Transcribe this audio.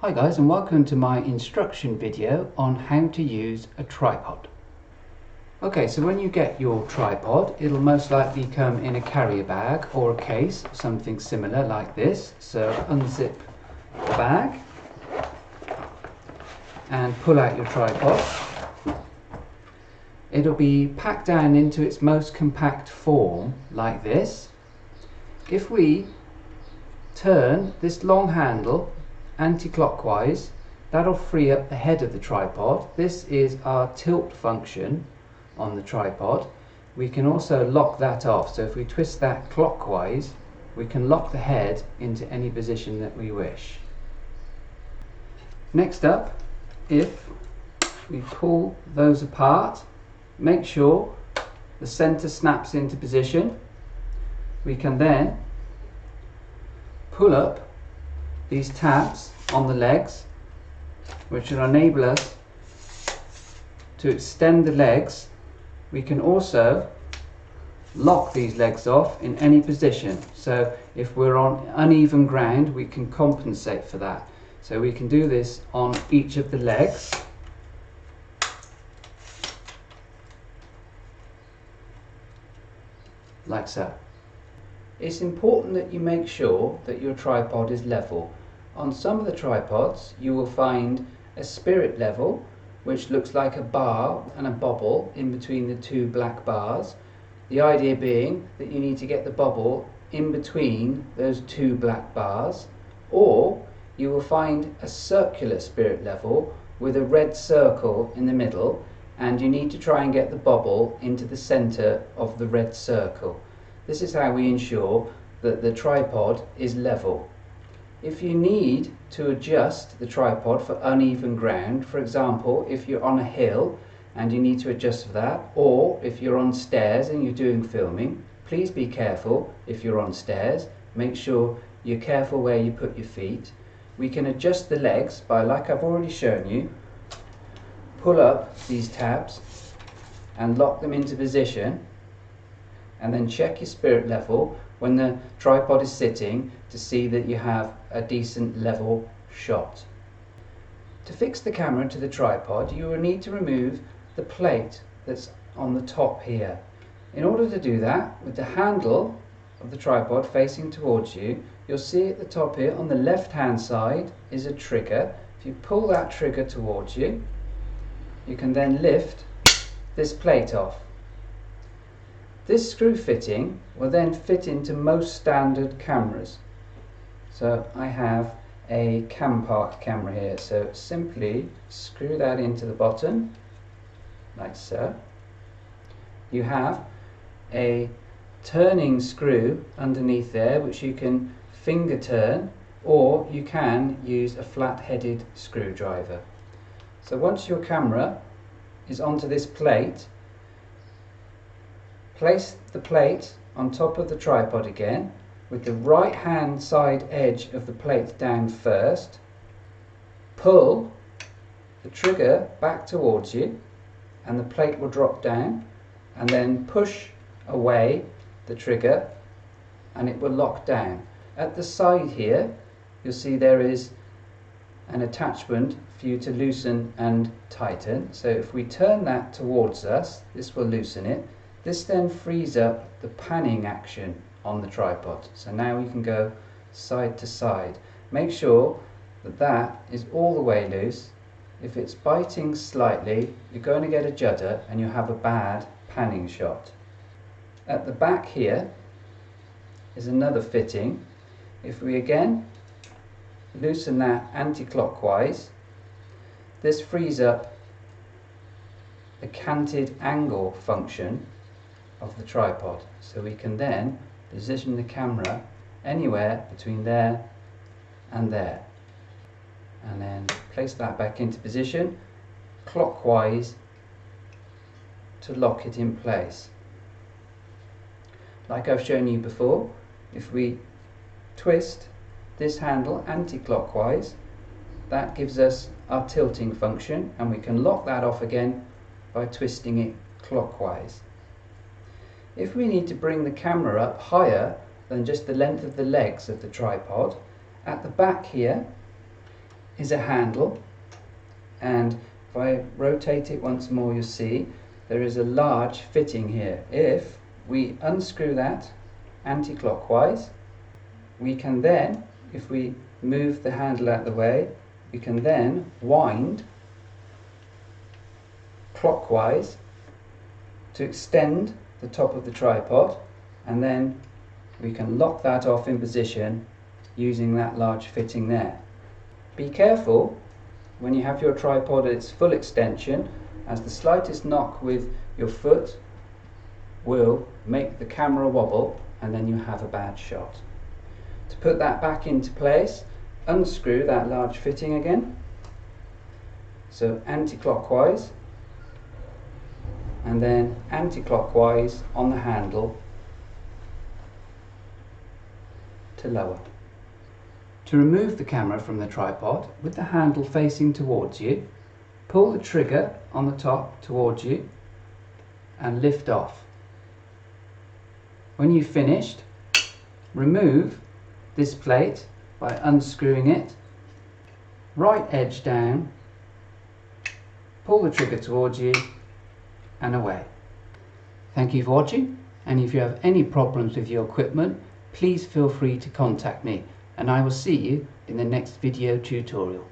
Hi guys, and welcome to my instruction video on how to use a tripod. Okay, so when you get your tripod, it'll most likely come in a carrier bag or a case, something similar like this. So unzip the bag and pull out your tripod. It'll be packed down into its most compact form like this. If we turn this long handle anti-clockwise, that'll free up the head of the tripod. This is our tilt function on the tripod. We can also lock that off, so if we twist that clockwise, we can lock the head into any position that we wish. Next up, if we pull those apart, make sure the center snaps into position. We can then pull up these tabs on the legs, which will enable us to extend the legs. We can also lock these legs off in any position, so if we're on uneven ground we can compensate for that. So we can do this on each of the legs. Like so. It's important that you make sure that your tripod is level. On some of the tripods you will find a spirit level, which looks like a bar and a bobble in between the two black bars. The idea being that you need to get the bobble in between those two black bars, or you will find a circular spirit level with a red circle in the middle, and you need to try and get the bobble into the center of the red circle. This is how we ensure that the tripod is level. If you need to adjust the tripod for uneven ground, for example, if you're on a hill and you need to adjust for that, or if you're on stairs and you're doing filming, please be careful if you're on stairs. Make sure you're careful where you put your feet. We can adjust the legs by, like I've already shown you, pull up these tabs and lock them into position, and then check your spirit level when the tripod is sitting to see that you have a decent level shot. To fix the camera to the tripod, you will need to remove the plate that's on the top here. In order to do that, with the handle of the tripod facing towards you, you'll see at the top here on the left hand side is a trigger. If you pull that trigger towards you, you can then lift this plate off. This screw fitting will then fit into most standard cameras. So I have a Campark camera here, so simply screw that into the bottom, like so. You have a turning screw underneath there, which you can finger turn, or you can use a flat-headed screwdriver. So once your camera is onto this plate, place the plate on top of the tripod again, with the right hand side edge of the plate down first. Pull the trigger back towards you and the plate will drop down, and then push away the trigger and it will lock down. At the side here you'll see there is an attachment for you to loosen and tighten. So if we turn that towards us, this will loosen it. This then frees up the panning action on the tripod. So now we can go side to side. Make sure that that is all the way loose. If it's biting slightly, you're going to get a judder and you have a bad panning shot. At the back here is another fitting. If we again loosen that anti-clockwise, this frees up the canted angle function of the tripod, so we can then position the camera anywhere between there and there, and then place that back into position clockwise to lock it in place. Like I've shown you before, if we twist this handle anti-clockwise, that gives us our tilting function, and we can lock that off again by twisting it clockwise. If we need to bring the camera up higher than just the length of the legs of the tripod, at the back here is a handle, and if I rotate it once more, you'll see there is a large fitting here. If we unscrew that anti-clockwise, we can then, if we move the handle out of the way, we can then wind clockwise to extend the top of the tripod, and then we can lock that off in position using that large fitting there. Be careful when you have your tripod at its full extension, as the slightest knock with your foot will make the camera wobble and then you have a bad shot. To put that back into place, unscrew that large fitting again, so anti-clockwise, and then anti-clockwise on the handle to lower. To remove the camera from the tripod, with the handle facing towards you, pull the trigger on the top towards you and lift off. When you've finished, remove this plate by unscrewing it, right edge down, pull the trigger towards you and away. Thank you for watching, and if you have any problems with your equipment, please feel free to contact me, and I will see you in the next video tutorial.